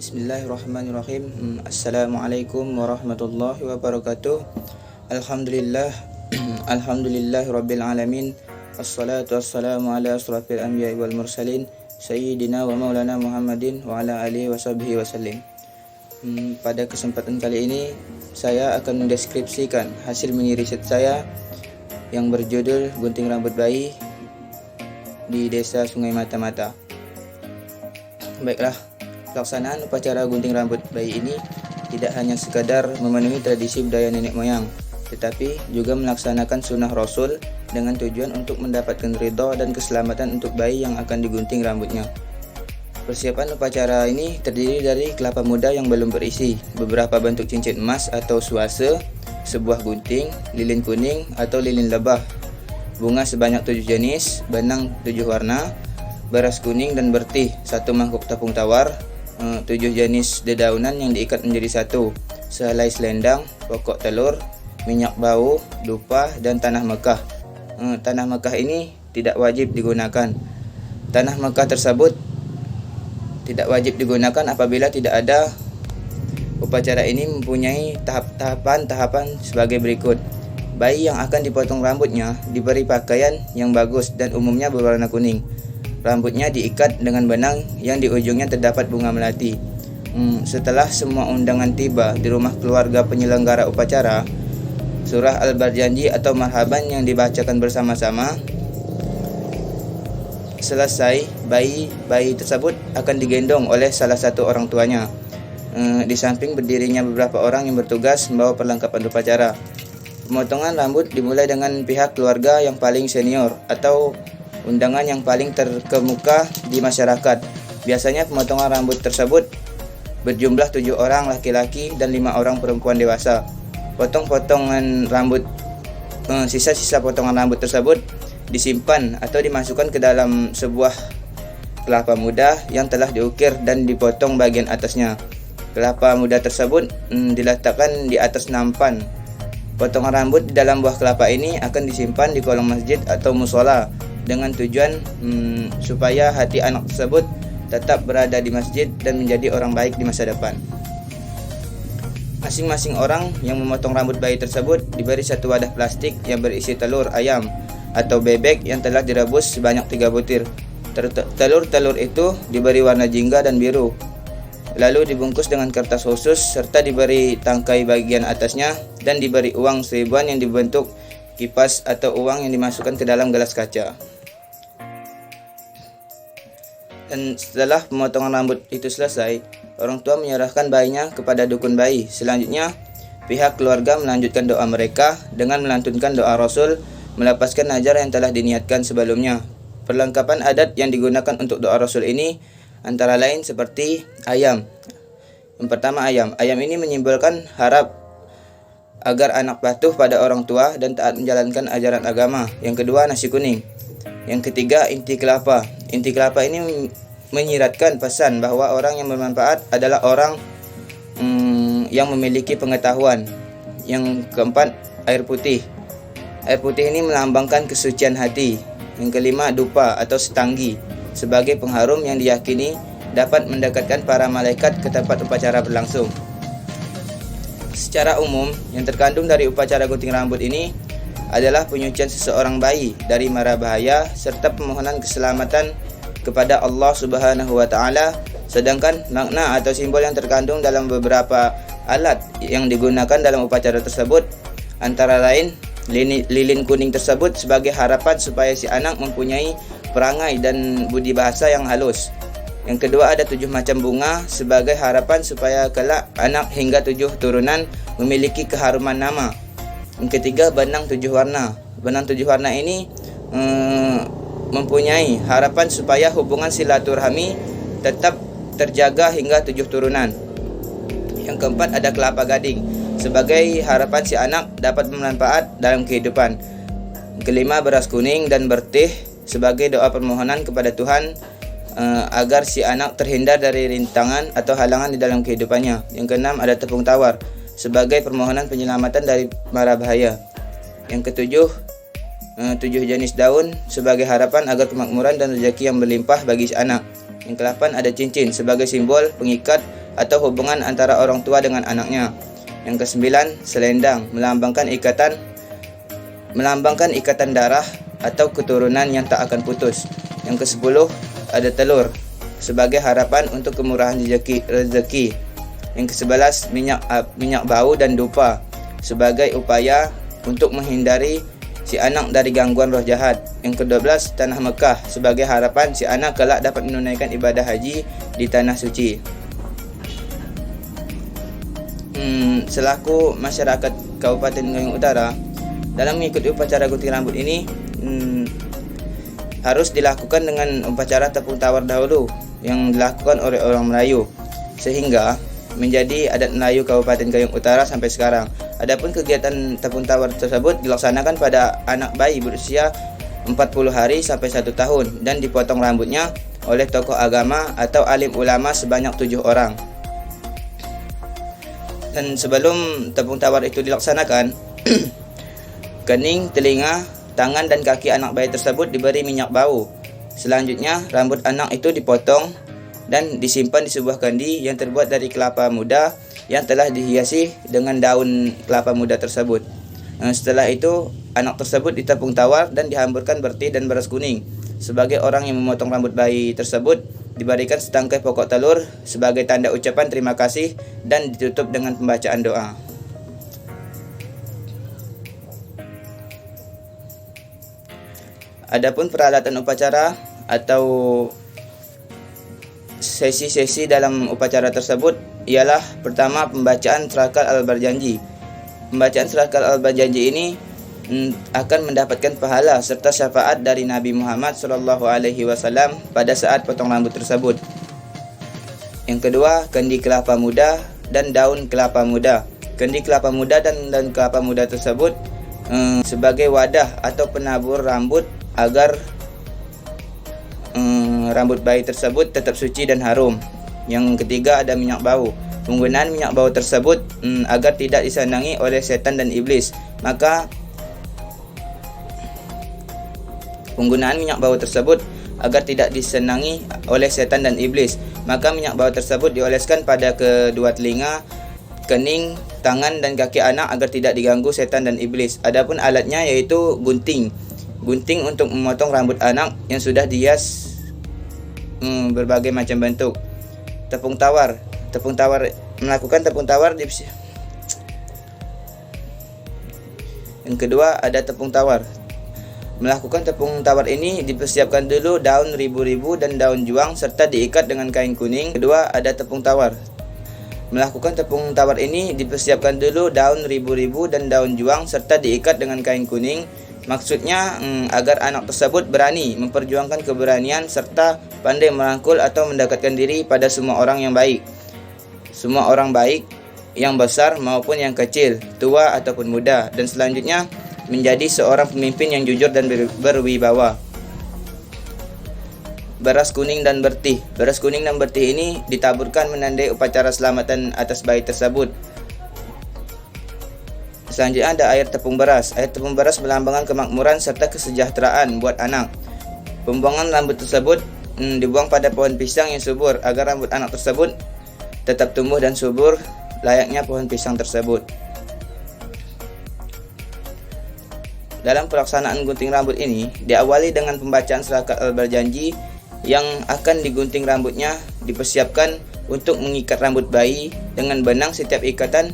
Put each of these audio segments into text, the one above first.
Bismillahirrahmanirrahim. Assalamualaikum warahmatullahi wabarakatuh. Alhamdulillah. Alhamdulillahirabbil alamin. Wassalatu wassalamu ala asrofil anbiya'i wal mursalin sayyidina wa maulana Muhammadin wa ala alihi washabbihi wasallim. Pada kesempatan kali ini saya akan mendeskripsikan hasil mini riset saya yang berjudul Gunting Rambut Bayi di Desa Sungai Mata-Mata. Baiklah, pelaksanaan upacara gunting rambut bayi ini tidak hanya sekadar memenuhi tradisi budaya nenek moyang, tetapi juga melaksanakan sunnah Rasul dengan tujuan untuk mendapatkan ridho dan keselamatan untuk bayi yang akan digunting rambutnya. Persiapan upacara ini terdiri dari kelapa muda yang belum berisi, beberapa bentuk cincin emas atau suase, sebuah gunting, lilin kuning atau lilin lebah, bunga sebanyak 7 jenis, benang 7 warna, beras kuning dan bertih, 1 mangkuk tepung tawar, 7 jenis dedaunan yang diikat menjadi satu, sehelai selendang, pokok telur, minyak bau, dupa, dan tanah Mekah. Tanah Mekah ini tidak wajib digunakan. Tanah Mekah tersebut tidak wajib digunakan apabila tidak ada. Upacara ini mempunyai tahapan sebagai berikut. Bayi yang akan dipotong rambutnya diberi pakaian yang bagus dan umumnya berwarna kuning. Rambutnya diikat dengan benang yang di ujungnya terdapat bunga melati. Setelah semua undangan tiba di rumah keluarga penyelenggara upacara, surah Al-Barjanji atau marhaban yang dibacakan bersama-sama selesai, bayi tersebut akan digendong oleh salah satu orang tuanya. Di samping berdirinya beberapa orang yang bertugas membawa perlengkapan upacara. Pemotongan rambut dimulai dengan pihak keluarga yang paling senior atau undangan yang paling terkemuka di masyarakat. Biasanya pemotongan rambut tersebut berjumlah 7 orang laki-laki dan 5 orang perempuan dewasa. Sisa-sisa potongan rambut tersebut disimpan atau dimasukkan ke dalam sebuah kelapa muda yang telah diukir dan dipotong bagian atasnya. Kelapa muda tersebut diletakkan di atas nampan. Potongan rambut di dalam buah kelapa ini akan disimpan di kolong masjid atau musola dengan tujuan supaya hati anak tersebut tetap berada di masjid dan menjadi orang baik di masa depan. Masing-masing orang yang memotong rambut bayi tersebut diberi satu wadah plastik yang berisi telur ayam atau bebek yang telah direbus sebanyak 3 butir. Telur-telur itu diberi warna jingga dan biru, lalu dibungkus dengan kertas khusus serta diberi tangkai bagian atasnya dan diberi uang seribuan yang dibentuk kipas atau uang yang dimasukkan ke dalam gelas kaca. Dan setelah pemotongan rambut itu selesai, orang tua menyerahkan bayinya kepada dukun bayi. Selanjutnya, pihak keluarga melanjutkan doa mereka dengan melantunkan doa Rasul, melepaskan najar yang telah diniatkan sebelumnya. Perlengkapan adat yang digunakan untuk doa Rasul ini antara lain seperti ayam. Yang pertama, ayam. Ayam ini menyimbolkan harap agar anak patuh pada orang tua dan taat menjalankan ajaran agama. Yang kedua, nasi kuning. Yang ketiga, inti kelapa. Inti kelapa ini menyiratkan pesan bahwa orang yang bermanfaat adalah orang yang memiliki pengetahuan. Yang keempat, air putih. Air putih ini melambangkan kesucian hati. Yang kelima, dupa atau setanggi sebagai pengharum yang diyakini dapat mendekatkan para malaikat ke tempat upacara berlangsung. Secara umum, yang terkandung dari upacara gunting rambut ini adalah penyucian seseorang bayi dari mara bahaya serta permohonan keselamatan kepada Allah Subhanahu wa taala. Sedangkan makna atau simbol yang terkandung dalam beberapa alat yang digunakan dalam upacara tersebut antara lain lilin kuning tersebut sebagai harapan supaya si anak mempunyai perangai dan budi bahasa yang halus. Yang kedua, ada 7 macam bunga sebagai harapan supaya kelak anak hingga 7 turunan memiliki keharuman nama. Yang ketiga, benang 7 warna. Benang 7 warna ini mempunyai harapan supaya hubungan silaturahmi tetap terjaga hingga 7 turunan. Yang keempat, ada kelapa gading sebagai harapan si anak dapat bermanfaat dalam kehidupan. Yang kelima, beras kuning dan bertih sebagai doa permohonan kepada Tuhan agar si anak terhindar dari rintangan atau halangan di dalam kehidupannya. Yang keenam, ada tepung tawar sebagai permohonan penyelamatan dari mara bahaya. Yang ketujuh, 7 jenis daun sebagai harapan agar kemakmuran dan rezeki yang berlimpah bagi si anak. Yang ke-8 ada cincin sebagai simbol pengikat atau hubungan antara orang tua dengan anaknya. Yang ke-9, selendang, melambangkan ikatan darah atau keturunan yang tak akan putus. Yang ke-10, ada telur sebagai harapan untuk kemurahan rezeki. Yang ke-11, minyak bau dan dupa sebagai upaya untuk menghindari si anak dari gangguan roh jahat. Yang ke-12, tanah Mekah sebagai harapan si anak kelak dapat menunaikan ibadah haji di tanah suci. Selaku masyarakat Kabupaten Gayung Utara, dalam mengikuti upacara gunting rambut ini harus dilakukan dengan upacara tepung tawar dahulu yang dilakukan oleh orang Melayu, sehingga menjadi adat Melayu Kabupaten Gayung Utara sampai sekarang. Adapun kegiatan tepung tawar tersebut dilaksanakan pada anak bayi berusia 40 hari sampai 1 tahun dan dipotong rambutnya oleh tokoh agama atau alim ulama sebanyak 7 orang. Dan sebelum tepung tawar itu dilaksanakan, kening, telinga, tangan dan kaki anak bayi tersebut diberi minyak bau. Selanjutnya, rambut anak itu dipotong dan disimpan di sebuah kendi yang terbuat dari kelapa muda yang telah dihiasi dengan daun kelapa muda tersebut. Setelah itu, anak tersebut ditepung tawar dan dihamburkan bertih dan beras kuning. Sebagai orang yang memotong rambut bayi tersebut, diberikan setangkai pokok telur sebagai tanda ucapan terima kasih dan ditutup dengan pembacaan doa. Adapun peralatan upacara atau sesi-sesi dalam upacara tersebut ialah pertama pembacaan Serakal Al-Barjanji. Pembacaan Serakal Al-Barjanji ini akan mendapatkan pahala serta syafaat dari Nabi Muhammad SAW pada saat potong rambut tersebut. Yang kedua, kendi kelapa muda dan daun kelapa muda. Kendi kelapa muda dan daun kelapa muda tersebut sebagai wadah atau penabur rambut agar rambut bayi tersebut tetap suci dan harum. Yang ketiga, ada minyak bau. Penggunaan minyak bau tersebut agar tidak disenangi oleh setan dan iblis. Maka minyak bau tersebut dioleskan pada kedua telinga, kening, tangan dan kaki anak agar tidak diganggu setan dan iblis. Adapun alatnya yaitu gunting untuk memotong rambut anak yang sudah dihias berbagai macam bentuk. Melakukan tepung tawar yang kedua, ada tepung tawar. Melakukan tepung tawar ini dipersiapkan dulu daun ribu-ribu dan daun juang serta diikat dengan kain kuning. Kedua, ada tepung tawar. Melakukan tepung tawar ini dipersiapkan dulu daun ribu-ribu dan daun juang serta diikat dengan kain kuning. Maksudnya agar anak tersebut berani memperjuangkan keberanian serta pandai merangkul atau mendekatkan diri pada semua orang yang baik. Semua orang baik, yang besar maupun yang kecil, tua ataupun muda, dan selanjutnya menjadi seorang pemimpin yang jujur dan berwibawa. Beras kuning dan bertih. Beras kuning dan bertih ini ditaburkan menandai upacara selamatan atas bayi tersebut. Selanjutnya ada air tepung beras. Air tepung beras melambangkan kemakmuran serta kesejahteraan buat anak. Pembuangan rambut tersebut dibuang pada pohon pisang yang subur agar rambut anak tersebut tetap tumbuh dan subur layaknya pohon pisang tersebut. Dalam pelaksanaan gunting rambut ini diawali dengan pembacaan Serakal Al-Barjanji yang akan digunting rambutnya. Dipersiapkan untuk mengikat rambut bayi dengan benang. Setiap ikatan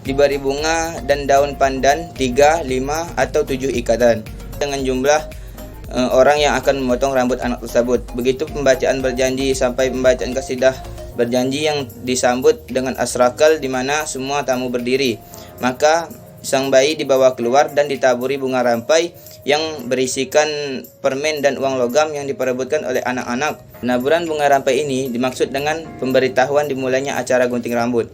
diberi bunga dan daun pandan 3, 5 atau 7 ikatan dengan jumlah orang yang akan memotong rambut anak tersebut. Begitu pembacaan berjanji sampai pembacaan kasidah berjanji yang disambut dengan asrakal di mana semua tamu berdiri. Maka sang bayi dibawa keluar dan ditaburi bunga rampai yang berisikan permen dan uang logam yang diperebutkan oleh anak-anak. Penaburan bunga rampai ini dimaksud dengan pemberitahuan dimulainya acara gunting rambut.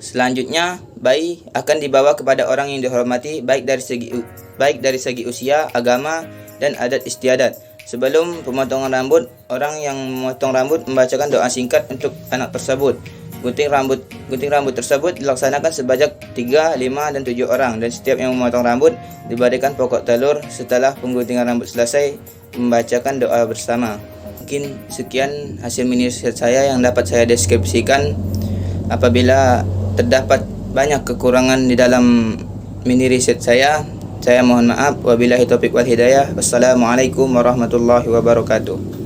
Selanjutnya, bayi akan dibawa kepada orang yang dihormati baik dari segi usia, agama, dan adat istiadat. Sebelum pemotongan rambut, orang yang memotong rambut membacakan doa singkat untuk anak tersebut. Gunting rambut tersebut dilaksanakan sebanyak 3, 5, dan 7 orang, dan setiap yang memotong rambut diberikan pokok telur. Setelah pengguntingan rambut selesai, membacakan doa bersama. Mungkin sekian hasil mini riset saya yang dapat saya deskripsikan. Apabila terdapat banyak kekurangan di dalam mini riset saya mohon maaf. Wabillahi taufiq wal hidayah. Wassalamualaikum warahmatullahi wabarakatuh.